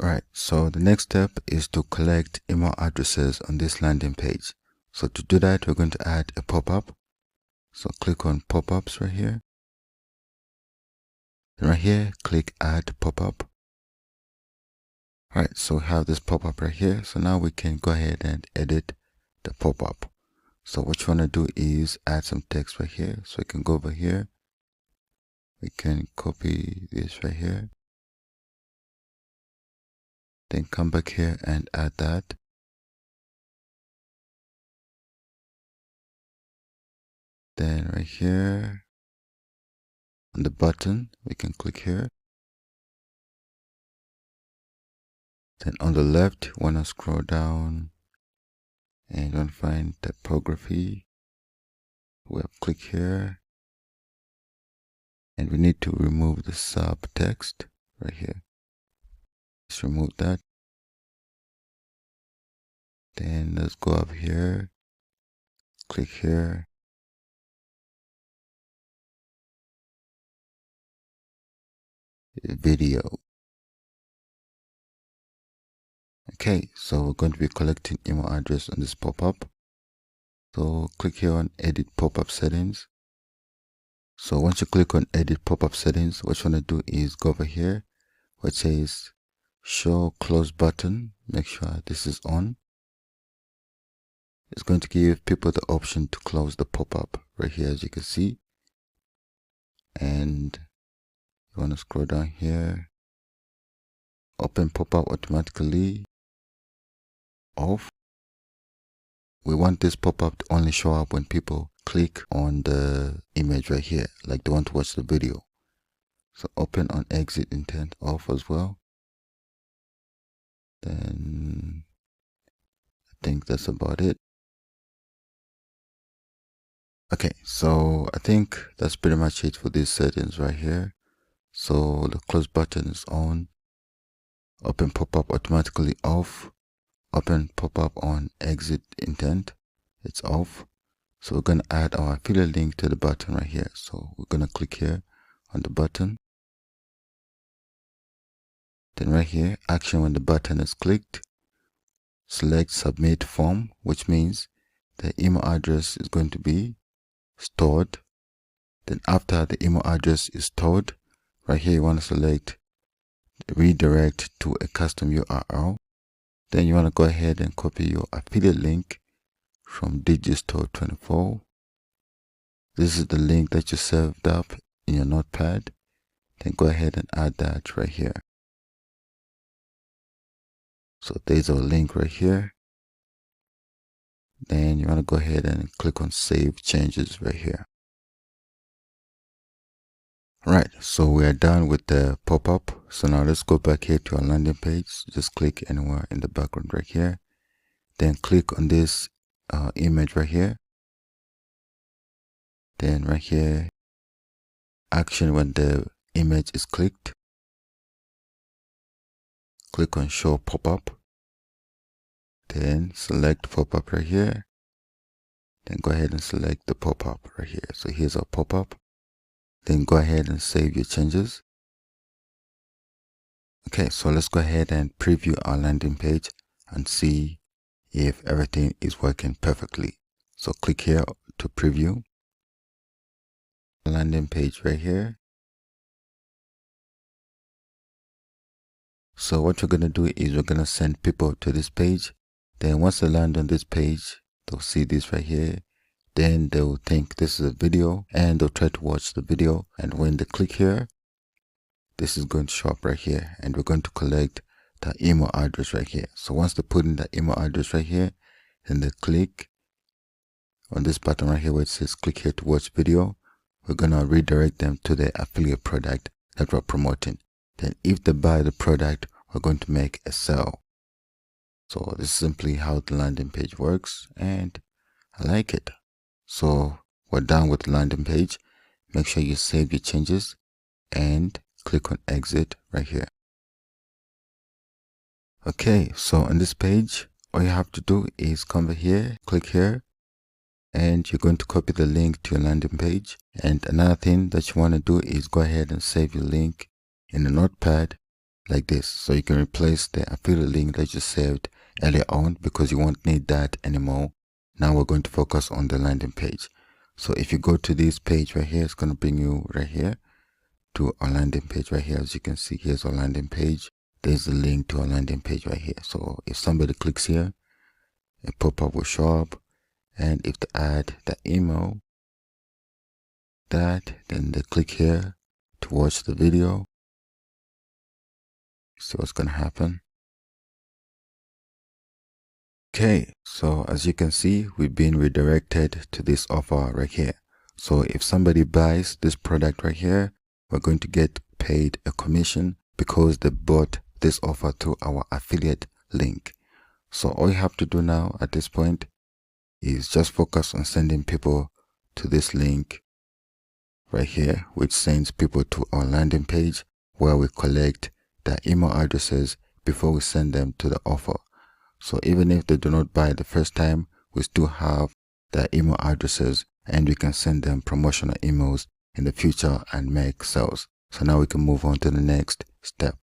Alright, so the next step is to collect email addresses on this landing page. So to do that, we're going to add a pop-up. So click on pop-ups right here. Then right here, click add pop-up. Alright, so we have this pop-up right here. So now we can go ahead and edit the pop-up. So what you want to do is add some text right here. So we can go over here. We can copy this right here. Then come back here and add that. Then right here on the button, we can click here. Then on the left, you want to scroll down and you want to find typography. We'll click here. And we need to remove the subtext right here. Let's remove that. Then let's go up here. Click here. Video. Okay, so we're going to be collecting email address on this pop-up. So click here on edit pop-up settings. So once you click on edit pop-up settings, what you want to do is go over here where it says show close button. Make sure this is on. It's going to give people the option to close the pop-up right here, as you can see. And you want to scroll down here. Open pop-up automatically. Off. We want this pop-up to only show up when people click on the image right here, like they want to watch the video. So open on exit intent off as well. Then I think that's about it. Okay, so I think that's pretty much it for these settings right here. So the close button is on. Open pop-up automatically off. Open pop-up on exit intent, it's off. So we're going to add our affiliate link to the button right here. So we're going to click here on the button. Then right here, action when the button is clicked, select submit form, which means the email address is going to be stored. Then after the email address is stored, right here you want to select redirect to a custom URL. Then you want to go ahead and copy your affiliate link from Digistore24. This is the link that you saved up in your notepad. Then go ahead and add that right here. So there's our link right here. Then you want to go ahead and click on save changes right here. Alright, so we are done with the pop-up. So now let's go back here to our landing page. Just click anywhere in the background right here. Then click on this image right here. Then right here, action when the image is clicked. Click on show pop-up. Then select pop-up right here. Then go ahead and select the pop-up right here. So here's our pop-up. Then go ahead and save your changes. Okay, so let's go ahead and preview our landing page and see if everything is working perfectly. So click here to preview. Landing page right here. So what we're going to do is we're going to send people to this page. Then once they land on this page, they'll see this right here. Then they'll think this is a video and they'll try to watch the video. And when they click here, this is going to show up right here. And we're going to collect the email address right here. So once they put in the email address right here, then they click on this button right here where it says click here to watch video. We're going to redirect them to the affiliate product that we're promoting. Then if they buy the product, we're going to make a sale. So this is simply how the landing page works, and I like it. So we're done with the landing page. Make sure you save your changes and click on exit right here. Okay, so on this page, all you have to do is come over here, click here, and you're going to copy the link to your landing page. And another thing that you want to do is go ahead and save your link in a notepad. like this. So you can replace the affiliate link that you saved earlier on because you won't need that anymore. Now we're going to focus on the landing page. So if you go to this page right here, it's going to bring you right here to our landing page right here. As you can see, here's our landing page. There's a link to our landing page right here. So if somebody clicks here, a pop-up will show up, and if they add the email, then they click here to watch the video. See what's going to happen. Okay, so as you can see, we've been redirected to this offer right here. So if somebody buys this product right here, we're going to get paid a commission because they bought this offer through our affiliate link. So all you have to do now at this point is just focus on sending people to this link right here, which sends people to our landing page where we collect their email addresses before we send them to the offer. So even if they do not buy the first time, we still have their email addresses and we can send them promotional emails in the future and make sales. So now we can move on to the next step.